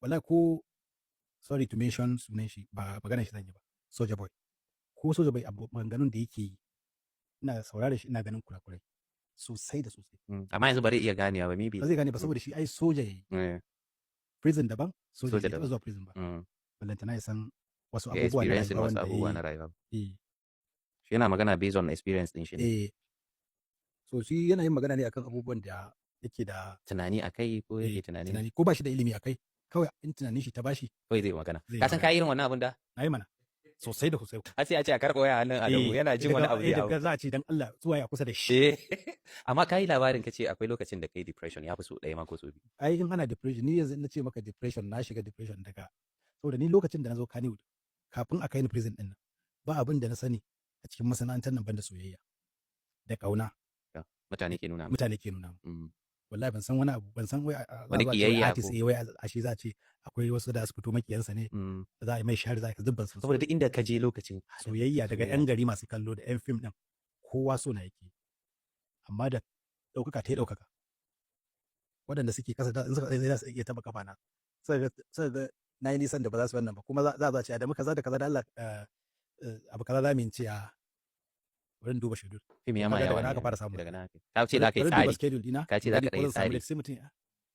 wallahi ko sorry to mention sunan shi ba magana shi zan yi ba. Soja Boy. Ko Soja Boy abu maganganun da yake yi ina saurare shi ina ganin kurakurai sosai da sosai. Amma yanzu bari iya ganewa ba maybe. Ba zai gane ba saboda shi ai soja yayi. Prison daban, soja Soja daban. zuwa prison ba. Ballantana ya san wasu Ya abubuwa na experience rayuwa wasu wanda abubuwa na rayuwa. eh Shi yana magana based on experience din shi ne. eh so shi yana yin magana ne akan abubuwan da yake da Tunani akai ko yake tunani ko ba shi da ilimi akai kawai in tunanin shi ta bashi kawai zai magana. Zai Ka san magana. ka irin wannan abun da? na yi mana sosai da sosai. Har sai a ce a karɓo waya hannun Adamu yana jin wani abu zai hau. daga za a ce dan Allah zuwa ya kusa da shi. Eh. Amma ka yi labarin ka ce akwai lokacin da kai depression ya fi so ɗaya ma ko so biyu. Ai in ana depression ni yanzu na ce maka depression na shiga depression daga saboda ni lokacin da na zo Kannywood kafin a kai ni prison din nan ba abin da na sani a cikin masana'antar nan banda soyayya da kauna Mutane ke nuna. mutane ke nuna mu. Wallahi ban san wani abu ban san wai Wani kiyayya artist ko- wai a shi za a ce akwai wasu da su fito makiyansa ne za a yi mai shari za a yi dubban su Saboda duk inda ka je lokacin soyayya daga yan gari masu kallo da yan fim din kowa so na yake amma da ɗaukaka ta yi ɗaukaka waɗanda suke kasa da in suka tsaye za su iya taɓa kafa na sai ga na yi nisan da ba za su wannan ba kuma za a ce a da muka za da kaza da Allah abu kaza za mu yi ce a wurin duba schedule fim ya ma Kaga daga yawa nan ne. aka fara samu Daga nan ka ce za ka yi Bari duba tsari. schedule dina Ka ce za ka ko yi zan samu tsari. date, sai mutum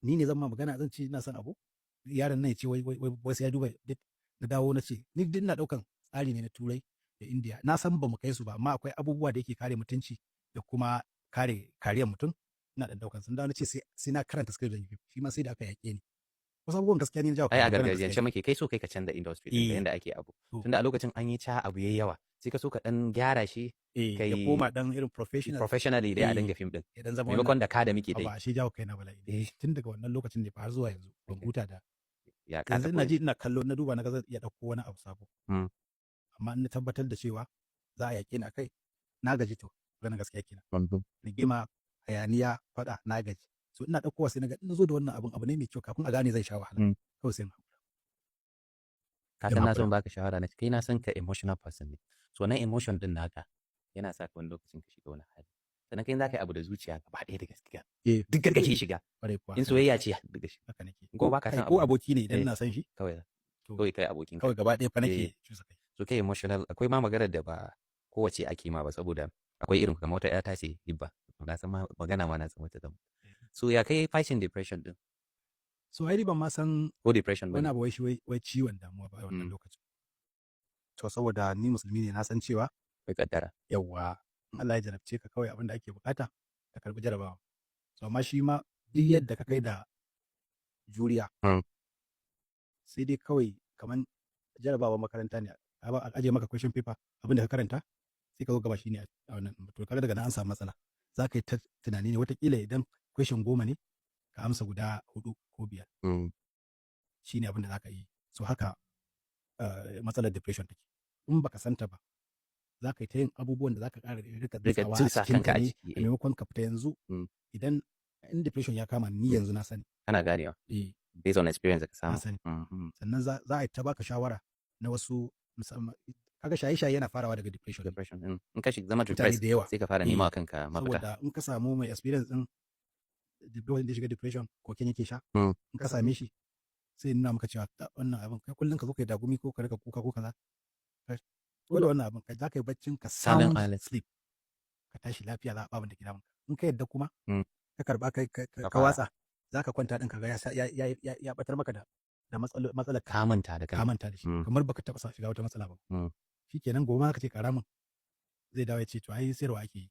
ni ne zan ma magana zan ce ina son abu yaron nan ya ce wai sai ya duba date na dawo na ce ni duk ina daukan tsari ne na turai da India na san ba mu kai su ba amma akwai abubuwa da yake kare mutunci da kuma kariyar mutum ina da daukan sun dawo na ce sai na karanta schedule da shi ma sai da aka yake ni wasu abubuwan gaskiya ni na jawo Ai a maganar gargajiyance gaskiya ne. muke kai so kai ka canza industry din da Eh. yanda ake abu. To. Tunda a lokacin an yi ca abu yayi yawa. Sai ka so ka dan gyara shi ya kai- koma dan irin professional professionally dai a Eh. dinga fim din. ya dan zama Maimakon da ka da muke ba dai. shi jawo kaina bala'i Eh. tun daga wannan lokacin ne fa har zuwa yanzu ban Okay. huta da Ya yanzu ina kata ji ina kallo na duba na ga zan iya dauko wani abu sabo Mm. amma in na tabbatar da cewa za a yaƙe ni akai na gaji to ganin gaskiya kenan rigima hayaniya faɗa na gaji so ina ɗaukowa sai na ga ina zo da wannan abun abu ne mai kyau kafin a gane zai sha wahala Mm. kawai sai na Ka san na so in baka shawara na kai na san ka emotional person ne. So nan emotion din naka yana sa ka wani lokacin ka shiga wani hali. Sannan kai za ka yi abu da zuciya gaba ɗaya da gaskiya. eh Duk kake shiga. kwarai kuwa In soyayya ce daga shi. haka nake Ko ba ka Kai, san ko abu. aboki ne idan Eh. ina san shi Kawai to kawai kai abokin ka. kawai gaba ɗaya fa Eh. nake cusa kai So kai emotional akwai ma maganar da ba kowace ake ma ba saboda akwai irin kamar wata ƴata ce hibba. Na san ma magana ma na san wata zama. So ya kai fighting depression din so ai ban ma san ko depression ba wani ne? abu wai shi wai ciwon damuwa ba a wannan Mm. lokacin to saboda ni musulmi ne na san cewa Akwai kaddara. yawwa in Allah ya jarabce ka kawai abin da ake bukata ka karbi jarabawa so amma shi ma duk yadda ka kai da juriya Mm. sai dai kawai kaman jarabawa makaranta ne a aje maka question paper abin da ka karanta sai ka zo gaba shi ne a wannan to kaga daga nan an samu matsala za ka yi ta tunani ne watakila idan question 10 ne ka amsa guda 4 ko 5 Mm. shi ne abin da za ka yi so haka matsalar depression take in baka santa ba za ka yi ta yin abubuwan da za ka ƙara rika dutsawa a tusa cikin kanka ka a ne ciki, a eh. maimakon ka fita yanzu Mm. idan in depression ya kama ni yanzu na sani Ana ganewa. eh Based on experience da ka na samu. sani Mhm. sannan za a yi ta baka shawara na wasu musamman kaga shaye-shaye yana farawa daga depression ne. Depression. In ka shiga zama Mutane depressed da yawa. sai ka fara nema wa kanka mafita. saboda in ka samu mai experience din lokacin da ya shiga depression ko ken yake sha Mm. in ka same shi sai nuna maka cewa wannan abin kai kullum ka zo kai dagumi ko ka rika kuka ko kaza ko da wannan abin za ka yi baccin ka Salon sound island. sleep ka tashi lafiya za a babin da ke damun ka in ka yadda kuma Mm. ka karba Ka ka fara. watsa za ka kwanta din ka ga ya batar maka da matsalar Ka manta da ka kanka. manta da shi Mm. kamar baka taba shiga wata matsala ba Mm. shikenan gobe ma ka ce kara min zai dawo ya ce to ai sayarwa ake yi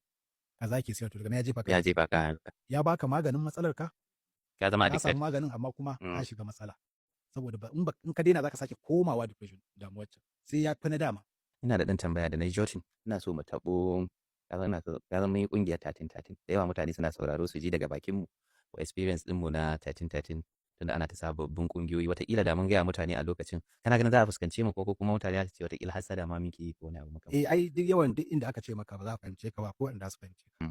kaza ake sayar to daga nan ya jefa ka Ya jefa ka ya baka maganin matsalar ka ka zama ka addicted. samu maganin amma kuma ka Mm. shiga matsala saboda in ka daina zaka sake komawa depression damuwar can sai ya fi na dama Ina da ɗan tambaya da na yi jotin. Ina so mu taɓo ya zama yi ƙungiyar 1313. Da yawa mutane suna sauraro su ji daga bakinmu ko experience ɗinmu na 1313 tunda ana ta sababbin ƙungiyoyi wataƙila da mun gaya mutane a lokacin kana ganin za a fuskance mu ko kuma mutane za su ce wataƙila hasada ma muke yi ko wani abu makamanci. ai duk yawan duk inda aka ce maka ba za a fahimce ka ba ko wanda za su fahimce ka